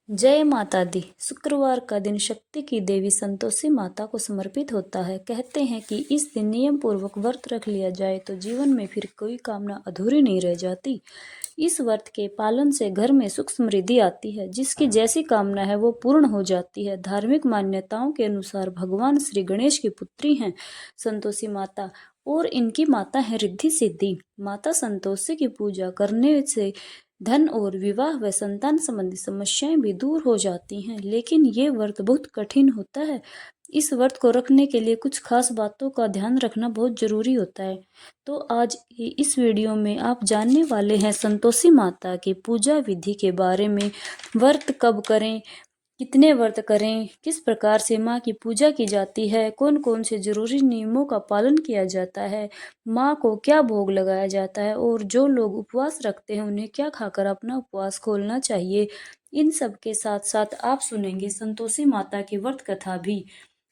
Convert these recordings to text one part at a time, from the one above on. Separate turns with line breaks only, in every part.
जय माता दी। शुक्रवार का दिन शक्ति की देवी संतोषी माता को समर्पित होता है। कहते हैं कि इस दिन नियम पूर्वक व्रत रख लिया जाए तो जीवन में फिर कोई कामना अधूरी नहीं रह जाती। इस व्रत के पालन से घर में सुख समृद्धि आती है, जिसकी जैसी कामना है वो पूर्ण हो जाती है। धार्मिक मान्यताओं के अनुसार भगवान श्री गणेश की पुत्री हैं संतोषी माता और इनकी माता है रिद्धि सिद्धि। माता संतोषी की पूजा करने से धन और विवाह व संतान संबंधी समस्याएं भी दूर हो जाती हैं, लेकिन ये व्रत बहुत कठिन होता है। इस व्रत को रखने के लिए कुछ खास बातों का ध्यान रखना बहुत जरूरी होता है। तो आज इस वीडियो में आप जानने वाले हैं संतोषी माता की पूजा विधि के बारे में। व्रत कब करें, कितने व्रत करें, किस प्रकार से माँ की पूजा की जाती है, कौन कौन से जरूरी नियमों का पालन किया जाता है, माँ को क्या भोग लगाया जाता है और जो लोग उपवास रखते हैं उन्हें क्या खाकर अपना उपवास खोलना चाहिए। इन सब के साथ साथ आप सुनेंगे संतोषी माता की व्रत कथा भी।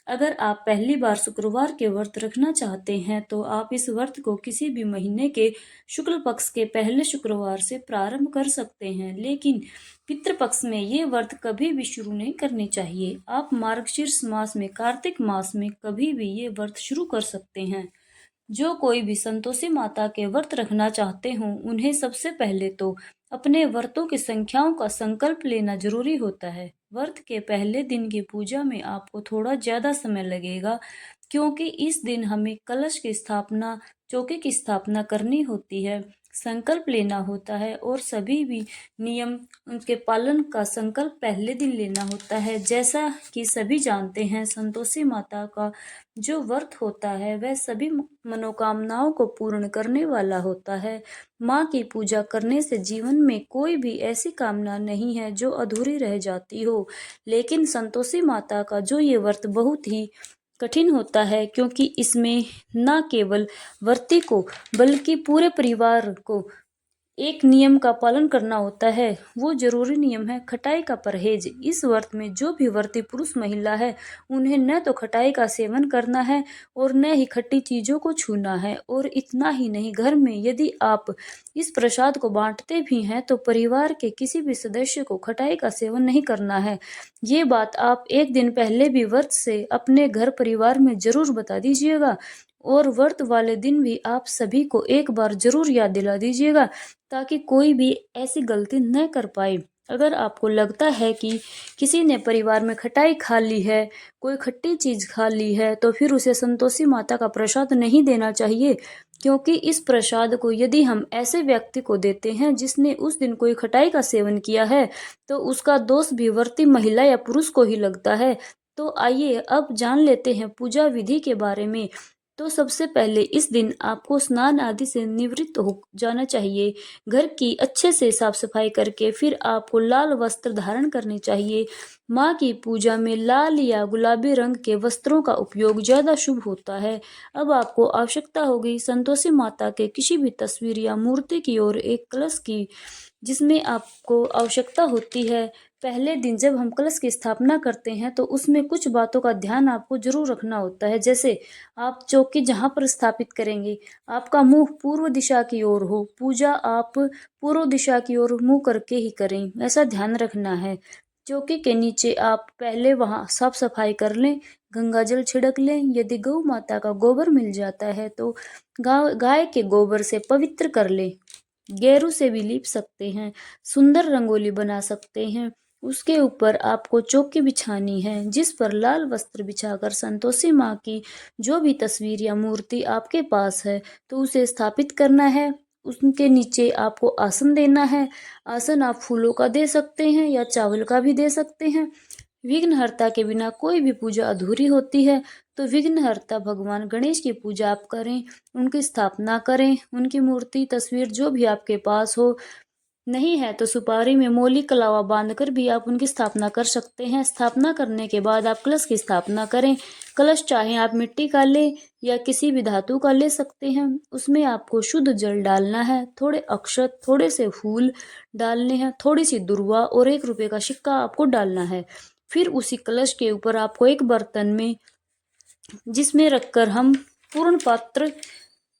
अगर आप पहली बार शुक्रवार के व्रत रखना चाहते हैं तो आप इस व्रत को किसी भी महीने के शुक्ल पक्ष के पहले शुक्रवार से प्रारंभ कर सकते हैं, लेकिन पितृपक्ष में ये व्रत कभी भी शुरू नहीं करने चाहिए। आप मार्गशीर्ष मास में, कार्तिक मास में कभी भी ये व्रत शुरू कर सकते हैं। जो कोई भी संतोषी माता के व्रत रखना चाहते हों उन्हें सबसे पहले तो अपने व्रतों की संख्याओं का संकल्प लेना जरूरी होता है। व्रत के पहले दिन की पूजा में आपको थोड़ा ज्यादा समय लगेगा, क्योंकि इस दिन हमें कलश की स्थापना, चौके की स्थापना करनी होती है, संकल्प लेना होता है और सभी भी नियम उनके पालन का संकल्प पहले दिन लेना होता है। जैसा कि सभी जानते हैं, संतोषी माता का जो व्रत होता है वह सभी मनोकामनाओं को पूर्ण करने वाला होता है। माँ की पूजा करने से जीवन में कोई भी ऐसी कामना नहीं है जो अधूरी रह जाती हो। लेकिन संतोषी माता का जो ये व्रत बहुत ही कठिन होता है, क्योंकि इसमें न केवल व्रती को बल्कि पूरे परिवार को एक नियम का पालन करना होता है। वो जरूरी नियम है खटाई का परहेज। इस व्रत में जो भी व्रती पुरुष महिला है उन्हें न तो खटाई का सेवन करना है और न ही खट्टी चीजों को छूना है। और इतना ही नहीं, घर में यदि आप इस प्रसाद को बांटते भी हैं तो परिवार के किसी भी सदस्य को खटाई का सेवन नहीं करना है। ये बात आप एक दिन पहले भी व्रत से अपने घर परिवार में जरूर बता दीजिएगा और व्रत वाले दिन भी आप सभी को एक बार जरूर याद दिला दीजिएगा, ताकि कोई भी ऐसी गलती न कर पाए। अगर आपको लगता है कि किसी ने परिवार में खटाई खा ली है, कोई खट्टी चीज खा ली है, तो फिर उसे संतोषी माता का प्रसाद नहीं देना चाहिए, क्योंकि इस प्रसाद को यदि हम ऐसे व्यक्ति को देते हैं जिसने उस दिन कोई खटाई का सेवन किया है तो उसका दोष भी व्रती महिला या पुरुष को ही लगता है। तो आइए अब जान लेते हैं पूजा विधि के बारे में। तो सबसे पहले इस दिन आपको स्नान आदि से निवृत्त हो जाना चाहिए। घर की अच्छे से साफ सफाई करके फिर आपको लाल वस्त्र धारण करने चाहिए। माँ की पूजा में लाल या गुलाबी रंग के वस्त्रों का उपयोग ज्यादा शुभ होता है। अब आपको आवश्यकता होगी संतोषी माता के किसी भी तस्वीर या मूर्ति की और एक कलश की, जिसमें आपको आवश्यकता होती है। पहले दिन जब हम कलश की स्थापना करते हैं तो उसमें कुछ बातों का ध्यान आपको जरूर रखना होता है। जैसे आप चौकी जहाँ पर स्थापित करेंगे, आपका मुंह पूर्व दिशा की ओर हो। पूजा आप पूर्व दिशा की ओर मुंह करके ही करें, ऐसा ध्यान रखना है। चौकी के नीचे आप पहले वहां साफ सफाई कर लें, गंगा जल छिड़क लें। यदि गौ माता का गोबर मिल जाता है तो गाय के गोबर से पवित्र कर लें। गेरू से भी लीप सकते हैं, सुंदर रंगोली बना सकते हैं। उसके ऊपर आपको चौकी बिछानी है, जिस पर लाल वस्त्र बिछाकर संतोषी माँ की जो भी तस्वीर या मूर्ति आपके पास है तो उसे स्थापित करना है। उसके नीचे आपको आसन देना है। आसन आप फूलों का दे सकते हैं या चावल का भी दे सकते हैं। विघ्नहर्ता के बिना कोई भी पूजा अधूरी होती है, तो विघ्नहर्ता भगवान गणेश की पूजा आप करें, उनकी स्थापना करें। उनकी मूर्ति, तस्वीर जो भी आपके पास हो, नहीं है तो सुपारी में मोली कलावा बांधकर भी आप उनकी स्थापना कर सकते हैं। स्थापना करने के बाद आप कलश की स्थापना करें। कलश चाहे आप मिट्टी का ले या किसी भी धातु का ले सकते हैं। उसमें आपको शुद्ध जल डालना है, थोड़े अक्षत, थोड़े से फूल डालने हैं, थोड़ी सी दुर्वा और 1 रुपए का सिक्का आपको डालना है। फिर उसी कलश के ऊपर आपको एक बर्तन में, जिसमें रखकर हम पूर्ण पात्र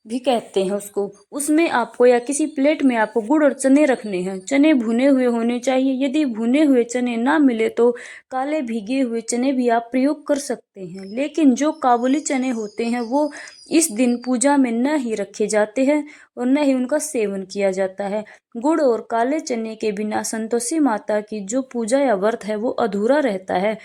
भी कहते हैं उसको। उसमें आपको या किसी प्लेट में आपको गुड़ और चने रखने हैं। चने भुने हुए होने चाहिए। यदि भुने हुए चने ना मिले तो काले भीगे हुए चने भी आप प्रयोग कर सकते हैं। लेकिन जो काबुली चने होते हैं वो इस दिन पूजा में न ही रखे जाते हैं और न ही उनका सेवन किया जाता है। गुड़ और काले चने के बिना संतोषी माता की जो पूजा या व्रत है वो अधूरा रहता है।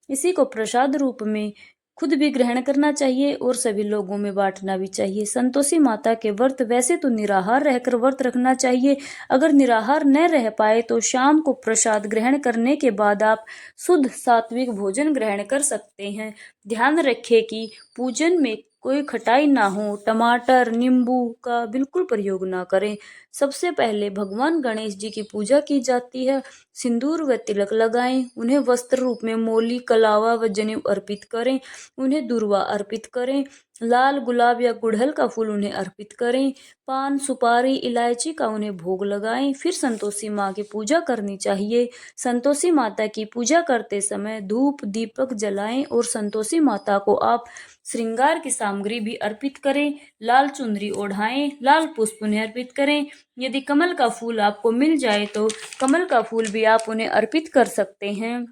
इसी को प्रसाद रूप में खुद भी ग्रहण करना चाहिए और सभी लोगों में बांटना भी चाहिए। संतोषी माता के व्रत वैसे तो निराहार रहकर व्रत रखना चाहिए। अगर निराहार न रह पाए तो शाम को प्रसाद ग्रहण करने के बाद आप शुद्ध सात्विक भोजन ग्रहण कर सकते हैं। ध्यान रखें कि पूजन में कोई खटाई ना हो। टमाटर नींबू का बिल्कुल प्रयोग ना करें। सबसे पहले भगवान गणेश जी की पूजा की जाती है। सिंदूर व तिलक लगाएं। उन्हें वस्त्र रूप में मोली कलावा व जनेऊ अर्पित करें। उन्हें दूर्वा अर्पित करें। लाल गुलाब या गुड़हल का फूल उन्हें अर्पित करें। पान सुपारी इलायची का उन्हें भोग लगाएं। फिर संतोषी माँ की पूजा करनी चाहिए। संतोषी माता की पूजा करते समय धूप दीपक जलाएं और संतोषी माता को आप श्रृंगार की सामग्री भी अर्पित करें। लाल चुनरी ओढ़ाएं। लाल पुष्प उन्हें अर्पित करें। यदि कमल का फूल आपको मिल जाए तो कमल का फूल भी आप उन्हें अर्पित कर सकते हैं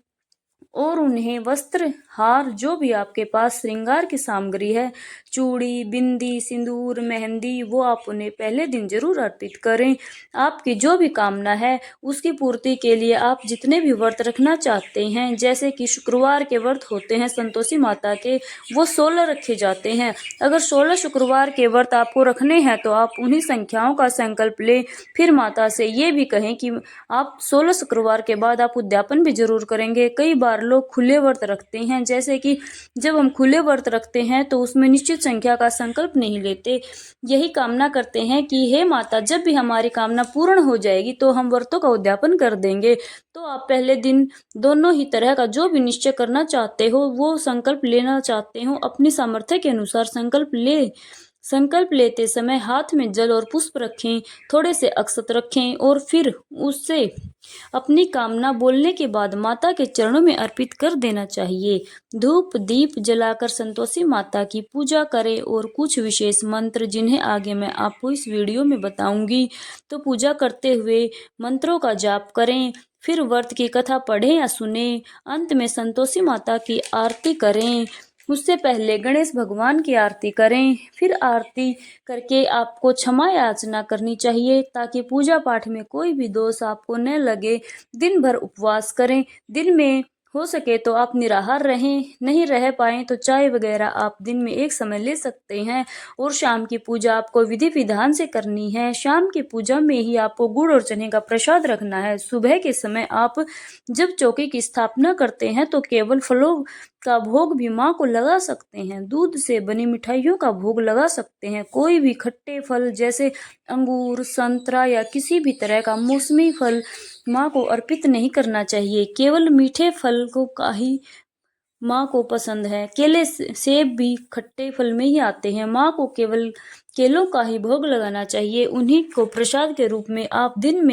और उन्हें वस्त्र हार जो भी आपके पास श्रृंगार की सामग्री है, चूड़ी बिंदी सिंदूर मेहंदी, वो आप उन्हें पहले दिन जरूर अर्पित करें। आपकी जो भी कामना है उसकी पूर्ति के लिए आप जितने भी व्रत रखना चाहते हैं, जैसे कि शुक्रवार के व्रत होते हैं संतोषी माता के, वो 16 रखे जाते हैं। अगर 16 शुक्रवार के व्रत आपको रखने हैं तो आप उन्हीं संख्याओं का संकल्प लें। फिर माता से ये भी कहें कि आप 16 शुक्रवार के बाद आप उद्यापन भी जरूर करेंगे। कई बार लोग खुले व्रत रखते हैं, जैसे कि जब हम खुले व्रत रखते हैं तो उसमें निश्चित संख्या का संकल्प नहीं लेते। यही कामना करते हैं कि हे माता, जब भी हमारी कामना पूर्ण हो जाएगी तो हम व्रतों का उद्यापन कर देंगे। तो आप पहले दिन दोनों ही तरह का जो भी निश्चय करना चाहते हो, वो संकल्प लेना चाहते हो, अपनी सामर्थ्य के अनुसार संकल्प लेते समय हाथ में जल और पुष्प रखें, थोड़े से अक्षत रखें और फिर उससे अपनी कामना बोलने के बाद माता के चरणों में अर्पित कर देना चाहिए। धूप दीप जलाकर संतोषी माता की पूजा करें और कुछ विशेष मंत्र जिन्हें आगे मैं आपको इस वीडियो में बताऊंगी, तो पूजा करते हुए मंत्रों का जाप करें। फिर व्रत की कथा पढ़ें या सुने। अंत में संतोषी माता की आरती करें। उससे पहले गणेश भगवान की आरती करें। फिर आरती करके आपको क्षमा याचना करनी चाहिए ताकि पूजा पाठ में कोई भी दोष आपको न लगे। दिन भर उपवास करें। दिन में हो सके तो आप निराहार रहें। नहीं रह पाए तो चाय वगैरह आप दिन में एक समय ले सकते हैं। और शाम की पूजा आपको विधि विधान से करनी है। शाम की पूजा में ही आपको गुड़ और चने का प्रसाद रखना है। सुबह के समय आप जब चौकी की स्थापना करते हैं तो केवल फलों का भोग भी माँ को लगा सकते हैं। दूध से बनी मिठाइयों का भोग लगा सकते हैं। कोई भी खट्टे फल जैसे अंगूर संतरा या किसी भी तरह का मौसमी फल माँ को अर्पित नहीं करना चाहिए। केवल मीठे फल को का ही माँ को पसंद है। केले सेब भी खट्टे फल में ही आते हैं। माँ को केवल केलों का ही भोग लगाना चाहिए। उन्हीं को प्रसाद के रूप में आप दिन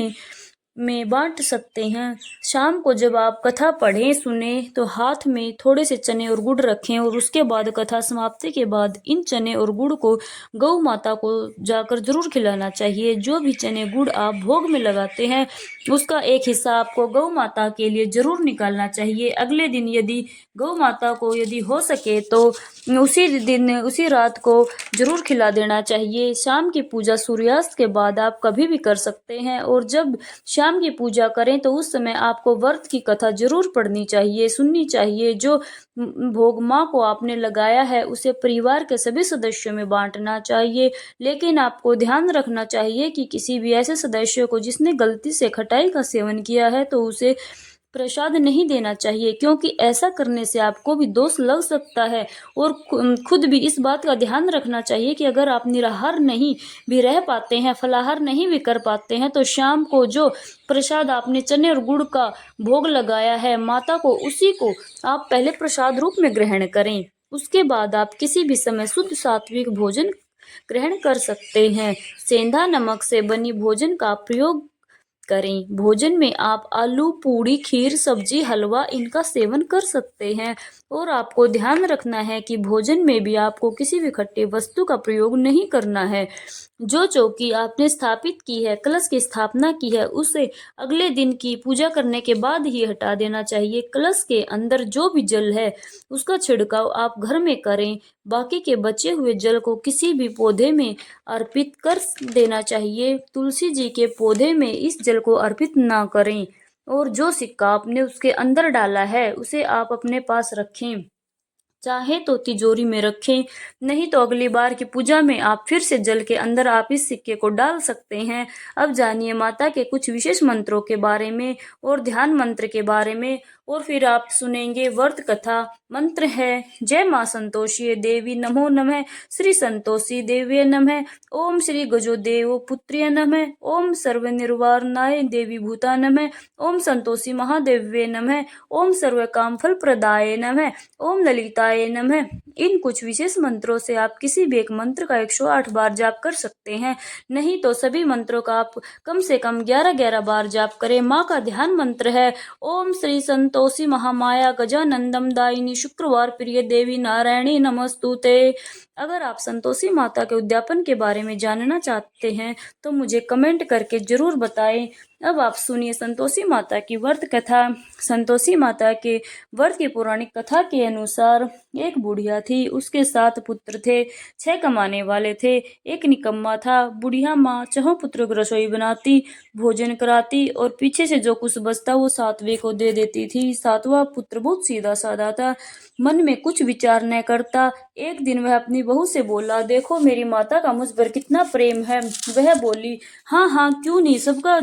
में बांट सकते हैं। शाम को जब आप कथा पढ़ें सुने तो हाथ में थोड़े से चने और गुड़ रखें और उसके बाद कथा समाप्ति के बाद इन चने और गुड़ को गौ माता को जाकर जरूर खिलाना चाहिए। जो भी चने गुड़ आप भोग में लगाते हैं उसका एक हिस्सा आपको गौ माता के लिए जरूर निकालना चाहिए। अगले दिन यदि गौ माता को यदि हो सके तो उसी दिन उसी रात को जरूर खिला देना चाहिए। शाम की पूजा सूर्यास्त के बाद आप कभी भी कर सकते हैं और जब शाम की पूजा करें तो उस समय आपको व्रत की कथा जरूर पढ़नी चाहिए, सुननी चाहिए। जो भोग माँ को आपने लगाया है उसे परिवार के सभी सदस्यों में बांटना चाहिए। लेकिन आपको ध्यान रखना चाहिए कि किसी भी ऐसे सदस्य को जिसने गलती से खटाई का सेवन किया है तो उसे प्रसाद नहीं देना चाहिए, क्योंकि ऐसा करने से आपको भी दोष लग सकता है। और खुद भी इस बात का ध्यान रखना चाहिए कि अगर आप निराहार नहीं भी रह पाते हैं, फलाहार नहीं भी कर पाते हैं, तो शाम को जो प्रसाद आपने चने और गुड़ का भोग लगाया है माता को, उसी को आप पहले प्रसाद रूप में ग्रहण करें। उसके बाद आप किसी भी समय शुद्ध सात्विक भोजन ग्रहण कर सकते हैं। सेंधा नमक से बनी भोजन का प्रयोग करें। भोजन में आप आलू, पूड़ी, खीर, सब्जी, हलवा इनका सेवन कर सकते हैं। और आपको ध्यान रखना है कि भोजन में भी आपको किसी भी खट्टे वस्तु का प्रयोग नहीं करना है। जो चौकी आपने स्थापित की है, कलश की स्थापना की है, उसे अगले दिन की पूजा करने के बाद ही हटा देना चाहिए। कलश के अंदर जो भी जल है उसका छिड़काव आप घर में करें। बाकी के बचे हुए जल को किसी भी पौधे में अर्पित कर देना चाहिए। तुलसी जी के पौधे में इस जल को अर्पित ना करें। और जो सिक्का आपने उसके अंदर डाला है उसे आप अपने पास रखें। चाहे तो तिजोरी में रखें, नहीं तो अगली बार की पूजा में आप फिर से जल के अंदर आप इस सिक्के को डाल सकते हैं। अब जानिए माता के कुछ विशेष मंत्रों के बारे में और ध्यान मंत्र के बारे में, और फिर आप सुनेंगे व्रत कथा। मंत्र है: जय मां संतोषी देवी नमो नमः, श्री संतोषी देवी नमः, ओम श्री गजोदेव पुत्र्य नमः, ओम सर्व निर्वाणाय देवी भूता नमः, ओम संतोषी महादेव्ये नमः, ओम सर्व काम फल प्रदाय नमः, ओम ललिताय नमः। इन कुछ विशेष मंत्रों से आप किसी भी एक मंत्र का 108 बार जाप कर सकते हैं। नहीं तो सभी मंत्रों का आप कम से कम 11-11 बार जाप करें। माँ का ध्यान मंत्र है: ओम श्री संतोषी महामाया गजानंदम दायिनी शुक्रवार प्रिय देवी नारायणी नमस्तुते। अगर आप संतोषी माता के उद्यापन के बारे में जानना चाहते हैं तो मुझे कमेंट करके जरूर बताएं। अब आप सुनिए संतोषी माता की व्रत कथा। संतोषी माता के व्रत की पौराणिक कथा के अनुसार एक बुढ़िया थी, उसके 7 पुत्र थे। 6 कमाने वाले थे, एक निकम्मा था। बुढ़िया माँ 4 पुत्रों को रसोई बनाती, भोजन कराती और पीछे से जो कुछ बचता वो 7वें को दे देती थी। 7वां पुत्र बहुत सीधा साधा था, मन में कुछ विचार न करता। एक दिन वह अपनी बहू से बोला, देखो मेरी माता का मुझ पर कितना प्रेम है। वह बोली, हाँ हाँ क्यों नहीं, सबका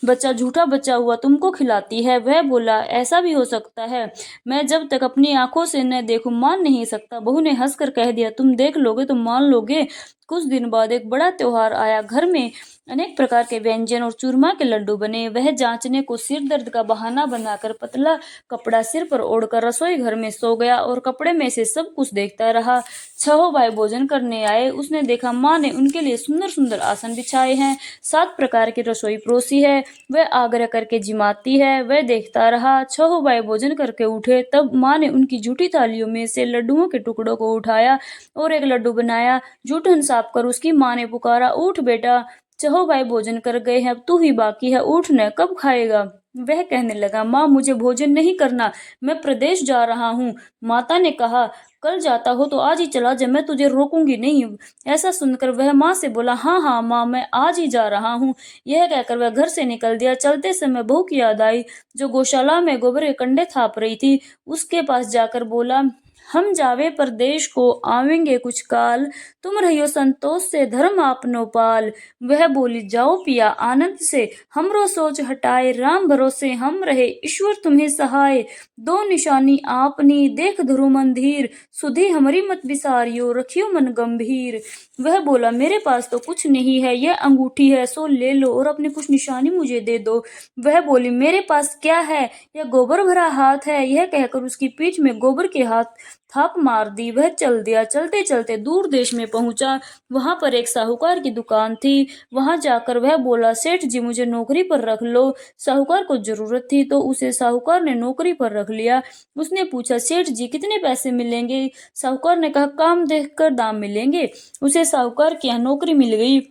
बच्चा झूठा बच्चा हुआ तुमको खिलाती है। वह बोला, ऐसा भी हो सकता है, मैं जब तक अपनी आंखों से न देखूं मान नहीं सकता। बहू ने हंसकर कह दिया, तुम देख लोगे तो मान लोगे। कुछ दिन बाद एक बड़ा त्योहार आया। घर में अनेक प्रकार के व्यंजन और चूरमा के लड्डू बने। वह जांचने को सिर दर्द का बहाना बनाकर पतला कपड़ा सिर पर ओढ़कर रसोई घर में सो गया और कपड़े में से सब कुछ देखता रहा। 6 भाई भोजन करने आए। उसने देखा माँ ने उनके लिए सुंदर सुंदर आसन बिछाए हैं, 7 प्रकार की रसोई परोसी है। वह आग्रह करके जिमाती है। वह देखता रहा। 6 भाई भोजन करके उठे, तब माँ ने उनकी जूठी थालियों में से लड्डुओं के टुकड़ों को उठाया और एक लड्डू बनाया। जूठन साफ कर उसकी माँ ने पुकारा, उठ बेटा, 6 भाई भोजन कर गए हैं, अब तू ही बाकी है, उठ न, कब खाएगा। वह कहने लगा, माँ मुझे भोजन नहीं करना, मैं प्रदेश जा रहा हूँ। माता ने कहा, कल जाता हो तो आज ही चला जा, मैं तुझे रोकूंगी नहीं। ऐसा सुनकर वह माँ से बोला, हाँ हाँ माँ, मैं आज ही जा रहा हूँ। यह कहकर वह घर से निकल दिया। चलते समय बहू की याद आई, जो गौशाला में गोबर के कंडे थाप रही थी। उसके पास जाकर बोला, हम जावे परदेश को, आवेंगे कुछ काल, तुम रहियो संतोष से, धर्म आपनो पाल। वह बोली, जाओ पिया आनंद से, हमरो सोच हटाए, राम भरोसे हम रहे, ईश्वर तुम्हें सहाय। 2 निशानी आपनी देख धरु मंधीर, सुधी हमारी मत बिसारियो, रखियो मन गंभीर। वह बोला, मेरे पास तो कुछ नहीं है, यह अंगूठी है, सो ले लो और अपनी कुछ निशानी मुझे दे दो। वह बोली, मेरे पास क्या है, यह गोबर भरा हाथ है। यह कहकर उसकी पीठ में गोबर के हाथ थाप मार दी। वह चल दिया। चलते चलते दूर देश में पहुंचा। वहां पर एक साहूकार की दुकान थी। वहां जाकर वह बोला, सेठ जी मुझे नौकरी पर रख लो। साहूकार को जरूरत थी तो उसे साहूकार ने नौकरी पर रख लिया। उसने पूछा, सेठ जी कितने पैसे मिलेंगे। साहूकार ने कहा, काम देखकर दाम मिलेंगे। उसे साहूकार की यहाँ नौकरी मिल गई।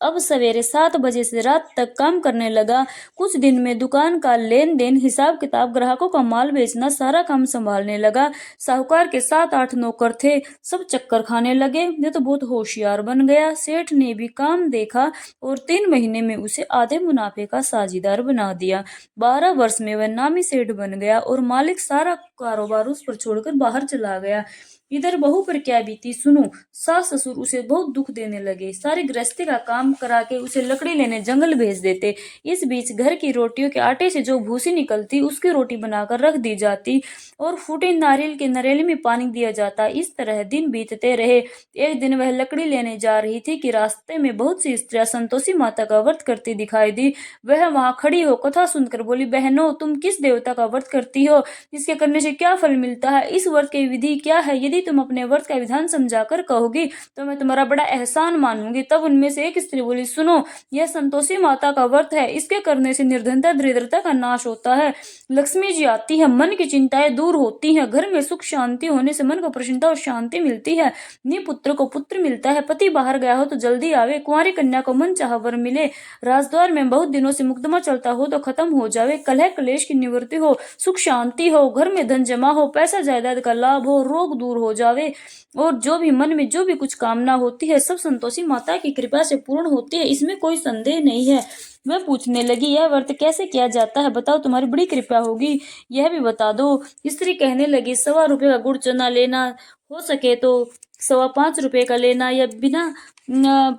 अब सवेरे 7 बजे से रात तक काम करने लगा। कुछ दिन में दुकान का लेन देन, हिसाब किताब, ग्राहकों का माल बेचना, सारा काम संभालने लगा। साहूकार के 7-8 नौकर थे, सब चक्कर खाने लगे। ये तो बहुत होशियार बन गया। सेठ ने भी काम देखा और 3 महीने में उसे आधे मुनाफे का साझीदार बना दिया। 12 वर्ष में वह नामी सेठ बन गया और मालिक सारा कारोबार उस पर छोड़कर बाहर चला गया। इधर बहू पर क्या बीती सुनो। सास ससुर उसे बहुत दुख देने लगे। सारी गृहस्थी का काम करा के उसे लकड़ी लेने जंगल भेज देते। इस बीच घर की रोटियों के आटे से जो भूसी निकलती उसकी रोटी बनाकर रख दी जाती और फूटे नारियल के नरेले में पानी दिया जाता। इस तरह दिन बीतते रहे। एक दिन वह लकड़ी लेने जा रही थी कि रास्ते में बहुत सी स्त्रियां संतोषी माता का व्रत करती दिखाई दी। वह वहां खड़ी हो कथा सुनकर बोली, बहनों तुम किस देवता का व्रत करती हो, इसके करने से क्या फल मिलता है, इस व्रत की विधि क्या है। यदि तुम अपने व्रत का विधान समझाकर कहोगी तो मैं तुम्हारा बड़ा एहसान मानूंगी। तब उनमें से एक स्त्री कौशल्या बोली, सुनो, यह संतोषी माता का व्रत है, इसके करने से निर्धनता दरिद्रता का नाश होता है, लक्ष्मी जी आती है, मन की चिंताएं दूर होती हैं, घर में सुख शांति होने से मन को प्रसन्नता और शांति मिलती है, निपुत्र को पुत्र मिलता है, पति बाहर गया हो तो जल्दी आवे, कुंवारी कन्या को मन चाहा वर मिले, राजद्वार में बहुत दिनों से मुकदमा चलता हो तो खत्म हो जावे, कलह क्लेश की निवृत्ति हो, सुख शांति हो, घर में धन जमा हो, पैसा जायदाद का लाभ हो, रोग दूर हो जावे, और जो भी मन में जो भी कुछ कामना होती है सब संतोषी माता की कृपा से पूर्ण होती है, इसमें कोई संदेह नहीं है। वह पूछने लगी, यह व्रत कैसे किया जाता है, बताओ, तुम्हारी बड़ी कृपा होगी, यह भी बता दो। स्त्री कहने लगी, 1.25 का गुड़ चना लेना, हो सके तो 5.25 का लेना, या बिना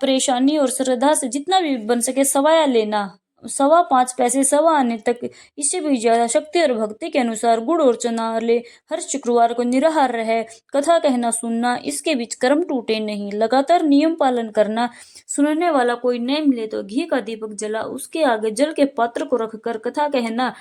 परेशानी और श्रद्धा से जितना भी बन सके सवाया लेना, 5.25 पैसे 1.25 आने तक, इससे भी ज्यादा शक्ति और भक्ति के अनुसार गुड़ और चना ले, हर शुक्रवार को निराहार रहे, कथा कहना सुनना, इसके बीच कर्म टूटे नहीं, लगातार नियम पालन करना, सुनने वाला कोई न मिले तो घी का दीपक जला उसके आगे जल के पात्र को रखकर कथा कहना,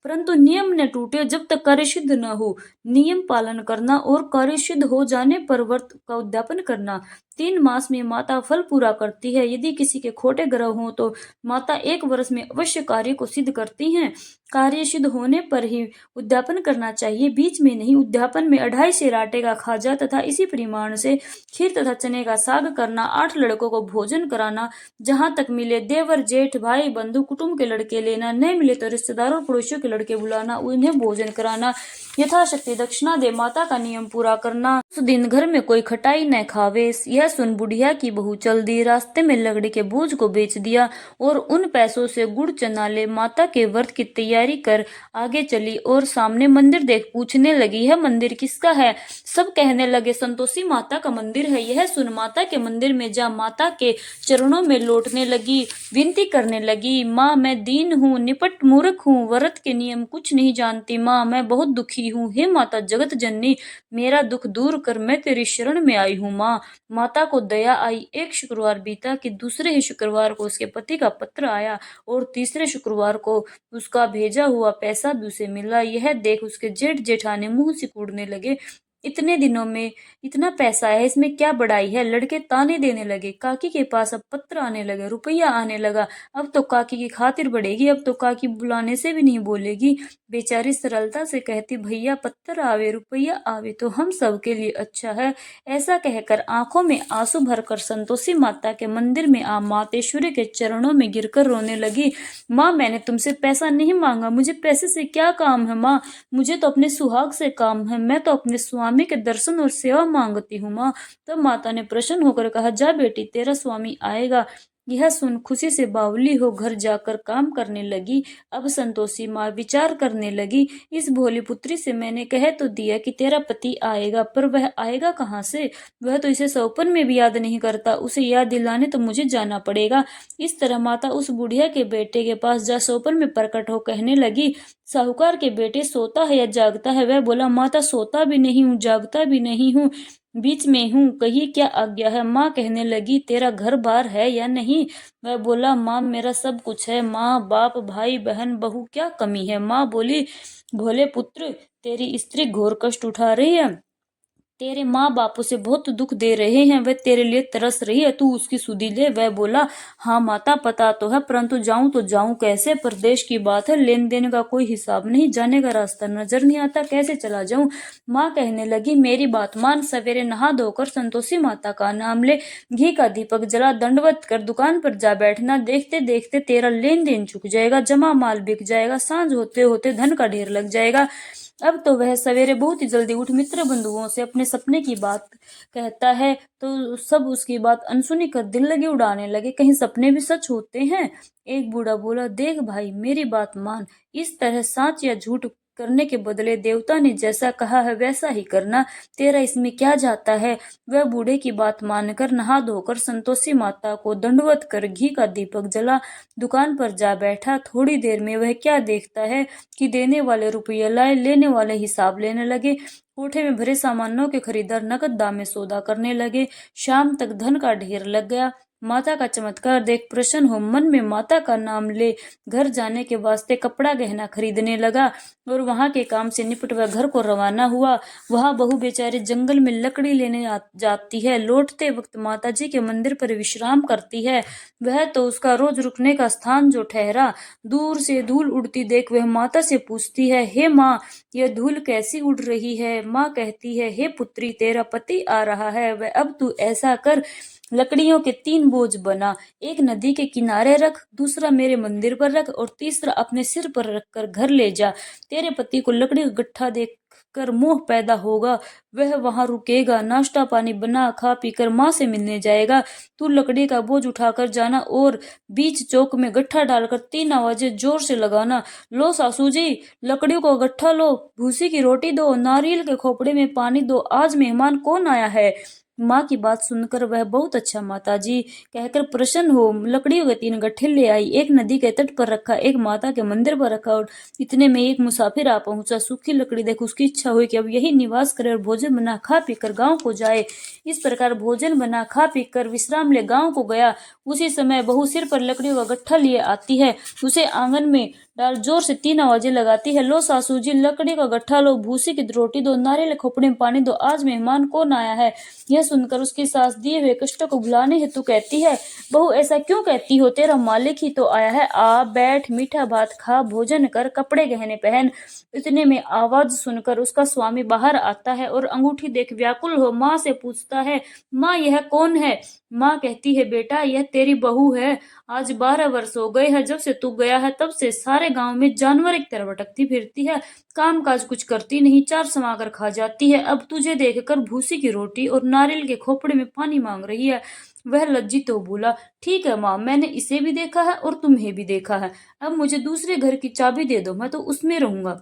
परंतु नियम न टूटे जब तक कार्य सिद्ध न हो, नियम पालन करना और कार्य सिद्ध हो जाने पर व्रत का उद्यापन करना। 3 मास में माता फल पूरा करती है, यदि किसी के खोटे ग्रह हो तो माता 1 वर्ष में अवश्य कार्य को सिद्ध करती हैं, कार्य सिद्ध होने पर ही उद्यापन करना चाहिए, बीच में नहीं। उद्यापन में 2.5 सेर आटे का खाजा तथा इसी परिमाण से खीर तथा चने का साग करना, 8 लड़कों को भोजन कराना, जहां तक मिले देवर जेठ भाई बंधु कुटुंब के लड़के लेना, नहीं मिले तो रिश्तेदारों और पड़ोसियों के लड़के बुलाना, उन्हें भोजन कराना, यथाशक्ति दक्षिणा दे माता का नियम पूरा करना, उस दिन घर में कोई खटाई न खावे। यह सुन बुढ़िया की बहू चल दी, रास्ते में लकड़ी के बोझ को बेच दिया और उन पैसों से गुड़ चना ले माता के व्रत की तैयारी कर आगे चली और सामने मंदिर देख पूछने लगी, यह मंदिर किसका है? सब कहने लगे, संतोषी माता का मंदिर है। यह सुन माता के मंदिर में जा माता के चरणों में लौटने लगी, विनती करने लगी, माँ मैं दीन हूँ, निपट मूर्ख हूँ, व्रत के नियम कुछ नहीं जानती, माँ मैं बहुत दुखी हूँ, हे माता जगत जननी मेरा दुख दूर कर, मैं तेरी शरण में आई हूँ। माँ माता को दया आई। एक शुक्रवार बीता कि दूसरे ही शुक्रवार को उसके पति का पत्र आया और तीसरे शुक्रवार को उसका भेजा हुआ पैसा भी उसे मिला। यह देख उसके जेठ जेठानी मुंह सिकुड़ने लगे, इतने दिनों में इतना पैसा है, इसमें क्या बड़ाई है। लड़के ताने देने लगे, काकी के पास अब पत्र आने लगे, रुपया आने लगा, अब तो काकी की खातिर बढ़ेगी, अब तो काकी बुलाने से भी नहीं बोलेगी। बेचारी सरलता से कहती, भैया पत्थर आवे रुपया आवे तो हम सब के लिए अच्छा है। ऐसा कहकर आंखों में आंसू भरकर संतोषी माता के मंदिर में आ मातेश्वरी के चरणों में गिरकर रोने लगी। माँ मैंने तुमसे पैसा नहीं मांगा, मुझे पैसे से क्या काम है माँ, मुझे तो अपने सुहाग से काम है, मैं तो अपने स्वामी के दर्शन और सेवा मांगती हूँ माँ। तब माता ने प्रसन्न होकर कहा, जा बेटी तेरा स्वामी आएगा। यह सुन खुशी से बावली हो घर जाकर काम करने लगी। अब संतोषी माँ विचार करने लगी, इस भोली पुत्री से मैंने कह तो दिया कि तेरा पति आएगा, पर वह आएगा कहाँ से? वह तो इसे सौपन में भी याद नहीं करता, उसे याद दिलाने तो मुझे जाना पड़ेगा। इस तरह माता उस बुढ़िया के बेटे के पास जा सौपन में प्रकट हो कहने लगी, साहूकार के बेटे सोता है या जागता है? वह बोला, माता सोता भी नहीं हूँ जागता भी नहीं हूँ, बीच में हूँ, कहिए क्या आज्ञा है? माँ कहने लगी, तेरा घर बार है या नहीं? वह बोला, माँ मेरा सब कुछ है, माँ बाप भाई बहन बहू क्या कमी है? माँ बोली, भोले पुत्र तेरी स्त्री घोर कष्ट उठा रही है, तेरे माँ बाप उसे बहुत दुख दे रहे हैं, वह तेरे लिए तरस रही है, तू उसकी सुधि ले। वह बोला, हाँ माता पता तो है, परंतु जाऊं तो जाऊं कैसे? परदेश की बात है, लेन देन का कोई हिसाब नहीं, जाने का रास्ता नजर नहीं आता, कैसे चला जाऊं? माँ कहने लगी, मेरी बात मान, सवेरे नहा धोकर संतोषी माता का नाम ले, घी का दीपक जला, दंडवत कर दुकान पर जा बैठना, देखते देखते तेरा लेन देन चुक जाएगा, जमा माल बिक जाएगा, सांझ होते होते धन का ढेर लग जाएगा। अब तो वह सवेरे बहुत ही जल्दी उठ मित्र बंधुओं से अपने सपने की बात कहता है, तो सब उसकी बात अनसुनी कर दिल लगी उड़ाने लगे, कहीं सपने भी सच होते हैं। एक बूढ़ा बोला, देख भाई मेरी बात मान, इस तरह सच या झूठ करने के बदले देवता ने जैसा कहा है वैसा ही करना, तेरा इसमें क्या जाता है? वह बूढ़े की बात मानकर नहा धोकर संतोषी माता को दंडवत कर घी का दीपक जला दुकान पर जा बैठा। थोड़ी देर में वह क्या देखता है कि देने वाले रुपये लाए, लेने वाले हिसाब लेने लगे, कोठे में भरे सामानों के खरीदार नकद दाम में सौदा करने लगे। शाम तक धन का ढेर लग गया। माता का चमत्कार देख प्रसन्न हो मन में माता का नाम ले घर जाने के वास्ते कपड़ा गहना खरीदने लगा और वहां के काम से निपट वह घर को रवाना हुआ। वहां बहू बेचारे जंगल में लकड़ी लेने जाती है। लौटते वक्त माता जी के मंदिर पर विश्राम करती है। वह तो उसका रोज रुकने का स्थान जो ठहरा। दूर से धूल उड़ती देख वह माता से पूछती है, हे माँ, यह धूल कैसी उड़ रही है? माँ कहती है, हे पुत्री, तेरा पति आ रहा है। वह अब तू ऐसा कर, लकड़ियों के 3 बोझ बना, एक नदी के किनारे रख, दूसरा मेरे मंदिर पर रख और तीसरा अपने सिर पर रखकर घर ले जा। तेरे पति को लकड़ी का गट्ठा देख कर मोह पैदा होगा। वह वहां रुकेगा, नाश्ता पानी बना खा पीकर माँ से मिलने जाएगा। तू लकड़ी का बोझ उठाकर जाना और बीच चौक में गट्ठा डालकर 3 आवाजें जोर से लगाना, लो सासू जी, लकड़ियों को गट्ठा लो, भूसी की रोटी दो, नारियल के खोपड़े में पानी दो, आज मेहमान कौन आया है। माँ की बात सुनकर वह बहुत अच्छा माता जी कहकर प्रसन्न हो लकड़ियों के 3 गट्ठे ले आई। एक नदी के तट पर रखा, एक माता के मंदिर पर रखा और इतने में एक मुसाफिर आ पहुंचा। सूखी लकड़ी देख उसकी इच्छा हुई कि अब यही निवास करे और भोजन बना खा पीकर गांव को जाए। इस प्रकार भोजन बना खा पीकर विश्राम ले गांव को गया। उसी समय बहू सिर पर लकड़ियों का गट्ठा लिए आती है। उसे आंगन में डाल जोर से 3 आवाजें लगाती है, लो सासू जी, लकड़ी का गट्ठा लो, भूसी की रोटी दो, नारियल खोपड़े में पानी दो, आज मेहमान कौन आया है। यह सुनकर उसकी सास दिए हुए कष्टों को भुलाने हेतु कहती है, बहू ऐसा क्यों कहती हो, तेरा मालिक ही तो आया है, आ बैठ, मीठा भात खा, भोजन कर, कपड़े गहने पहन। इतने में आवाज सुनकर उसका स्वामी बाहर आता है और अंगूठी देख व्याकुल हो माँ से पूछता है, माँ यह कौन है। माँ कहती है, बेटा यह तेरी बहू है। आज 12 वर्ष हो गए हैं जब से तू गया है, तब से सारे गांव में जानवर एक तरह भटकती फिरती है, काम काज कुछ करती नहीं, 4 समाकर खा जाती है। अब तुझे देखकर भूसी की रोटी और नारियल के खोपड़े में पानी मांग रही है। वह लज्जित हो बोला, ठीक है माँ, मैंने इसे भी देखा है और तुम्हें भी देखा है, अब मुझे दूसरे घर की चाबी दे दो, मैं तो उसमें रहूंगा।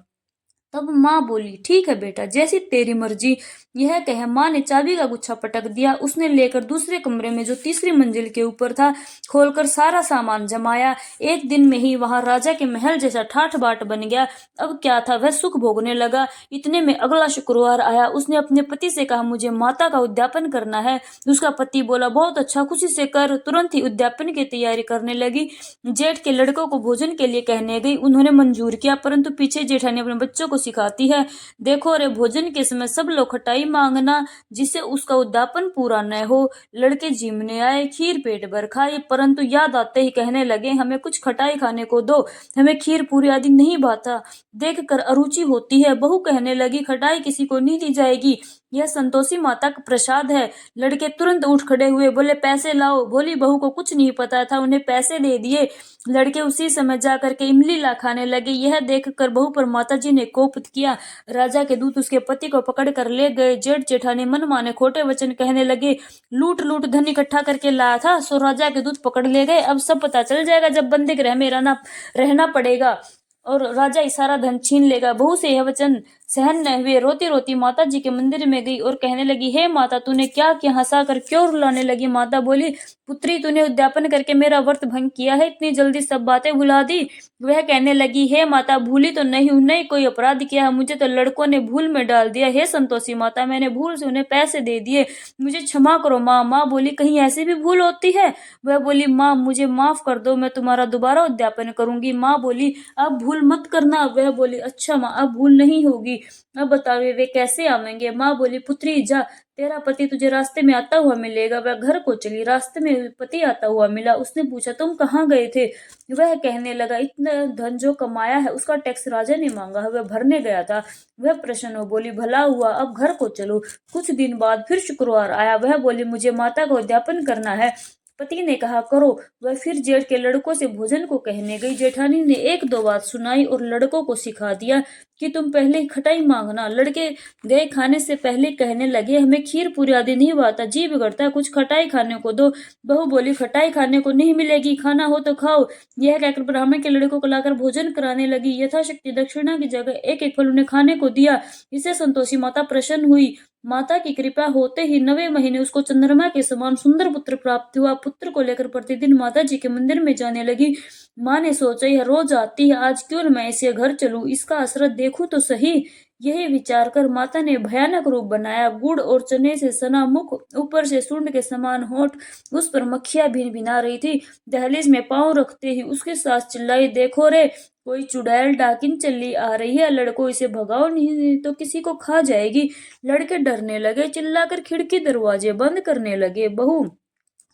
तब माँ बोली, ठीक है बेटा, जैसी तेरी मर्जी। यह कह माँ ने चाबी का गुच्छा पटक दिया। उसने लेकर दूसरे कमरे में जो तीसरी मंजिल के ऊपर था खोलकर सारा सामान जमाया। एक दिन में ही वहां राजा के महल जैसा ठाठ बाट बन गया। अब क्या था, वह सुख भोगने लगा। इतने में अगला शुक्रवार आया। उसने अपने पति से कहा, मुझे माता का उद्यापन करना है। उसका पति बोला, बहुत अच्छा, खुशी से कर। तुरंत ही उद्यापन की तैयारी करने लगी। जेठ के लड़कों को भोजन के लिए कहने गई, उन्होंने मंजूर किया, परंतु पीछे जेठानी अपने बच्चों को सिखाती है, देखो रे, भोजन के समय सब लोग खटाई मांगना, जिससे उसका उद्यापन पूरा न हो। लड़के जिमने आए, खीर पेट भर खाई, परंतु याद आते ही कहने लगे, हमें कुछ खटाई खाने को दो, हमें खीर पूरी आदि नहीं भाता। देख कर अरुचि होती है। बहू कहने लगी, खटाई किसी को नहीं दी जाएगी, यह संतोषी माता का प्रसाद है। लड़के तुरंत उठ खड़े हुए, बोले, पैसे लाओ। भोली बहू को कुछ नहीं पता था, उन्हें पैसे दे दिए। लड़के उसी समय जा करके इमली ला खाने लगे। यह देखकर बहू पर माताजी ने कोप किया। राजा के दूत उसके पति को पकड़ कर ले गए। जेठ जेठानी मन माने खोटे वचन कहने लगे, लूट लूट धन इकट्ठा करके लाया था, सो राजा के दूत पकड़ ले गए। अब सब पता चल जाएगा जब बंदी गृह में रहना पड़ेगा और राजा ही सारा धन छीन लेगा। बहू से यह वचन सहन न हुए, रोती रोती माता जी के मंदिर में गई और कहने लगी, हे माता, तूने क्या किया, हंसा कर क्यों रुलाने लगी। माता बोली, पुत्री, तूने उद्यापन करके मेरा व्रत भंग किया है, इतनी जल्दी सब बातें भुला दी। वह कहने लगी, हे माता, भूली तो नहीं हूं, नहीं कोई अपराध किया है, मुझे तो लड़कों ने भूल में डाल दिया। हे संतोषी माता, मैंने भूल से उन्हें पैसे दे दिए, मुझे क्षमा करो माँ। माँ बोली, कहीं ऐसी भी भूल होती है। वह बोली, माँ मुझे माफ कर दो, मैं तुम्हारा दोबारा उद्यापन करूंगी। माँ बोली, अब भूल मत करना। वह बोली, अच्छा माँ, अब भूल नहीं होगी। अब बताओ वे कैसे आवेंगे। माँ बोली, पुत्री जा, तेरा पति तुझे रास्ते में आता हुआ मिलेगा। वह घर को चली। रास्ते में पति आता हुआ मिला। उसने पूछा, तुम कहाँ गए थे। वह कहने लगा, इतना धन जो कमाया है उसका टैक्स राजा ने मांगा है, वह भरने गया था। वह प्रसन्न हो बोली, भला हुआ, अब घर को चलो। कुछ दिन बाद फिर शुक्रवार आया। वह बोली, मुझे माता का उद्यापन करना है। पति ने कहा, करो। वह फिर जेठ के लड़कों से भोजन को कहने गई। जेठानी ने 1-2 बात सुनाई और लड़कों को सिखा दिया कि तुम पहले खटाई मांगना। लड़के गए। खाने से पहले कहने लगे, हमें खीर पूरी आदि नहीं भाता, जी बिगड़ता है, कुछ खटाई खाने को दो। बहू बोली, खटाई खाने को नहीं मिलेगी, खाना हो तो खाओ। यह कहकर ब्राह्मण के लड़कों को लाकर भोजन कराने लगी। यथाशक्ति दक्षिणा की जगह 1-1 फल उन्हें खाने को दिया। इससे संतोषी माता प्रसन्न हुई। माता की कृपा होते ही 9वें महीने उसको चंद्रमा के समान सुंदर पुत्र प्राप्त हुआ। पुत्र को लेकर प्रतिदिन माता जी के मंदिर में जाने लगी। माँ ने सोचा, यह रोज आती है, आज क्यों न मैं इसे घर चलूं, इसका असरत देखूं तो सही। यही विचार कर माता ने भयानक रूप बनाया। गुड़ और चने से सना मुख, ऊपर से सूंड के समान होठ, उस पर मक्खियां भिन भिना रही थी। दहलीज में पांव रखते ही उसकी सास चिल्लाई, देखो रे, कोई चुड़ैल डाकिन चली आ रही है, लड़को इसे भगाओ, नहीं तो किसी को खा जाएगी। लड़के डरने लगे, चिल्लाकर खिड़की दरवाजे बंद करने लगे। बहू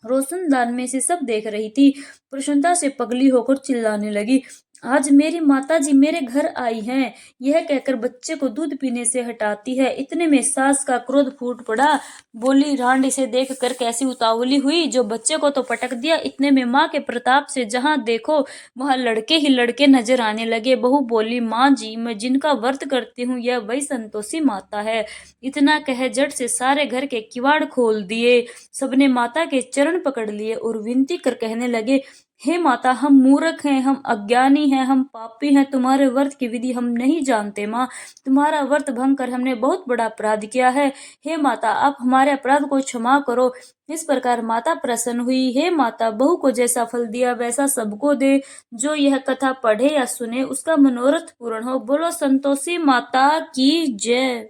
रोशनदान में से सब देख रही थी। प्रसन्नता से पगली होकर चिल्लाने लगी, आज मेरी माताजी मेरे घर आई हैं। यह कहकर बच्चे को दूध पीने से हटाती है। इतने में सास का क्रोध फूट पड़ा। बोली, रांड इसे देखकर कैसी उतावली हुई, जो बच्चे को तो पटक दिया। इतने में माँ के प्रताप से जहां देखो वहां लड़के ही लड़के नजर आने लगे। बहू बोली, माँ जी, मैं जिनका व्रत करती हूँ यह वही संतोषी माता है। इतना कह झट से सारे घर के किवाड़ खोल दिए। सबने माता के चरण पकड़ लिए और विनती कर कहने लगे, हे माता, हम मूर्ख हैं, हम अज्ञानी हैं, हम पापी हैं, तुम्हारे व्रत की विधि हम नहीं जानते। माँ, तुम्हारा व्रत भंग कर हमने बहुत बड़ा अपराध किया है। हे माता, आप हमारे अपराध को क्षमा करो। इस प्रकार माता प्रसन्न हुई। हे माता, बहू को जैसा फल दिया वैसा सबको दे। जो यह कथा पढ़े या सुने उसका मनोरथ पूर्ण हो। बोलो संतोषी माता की जय।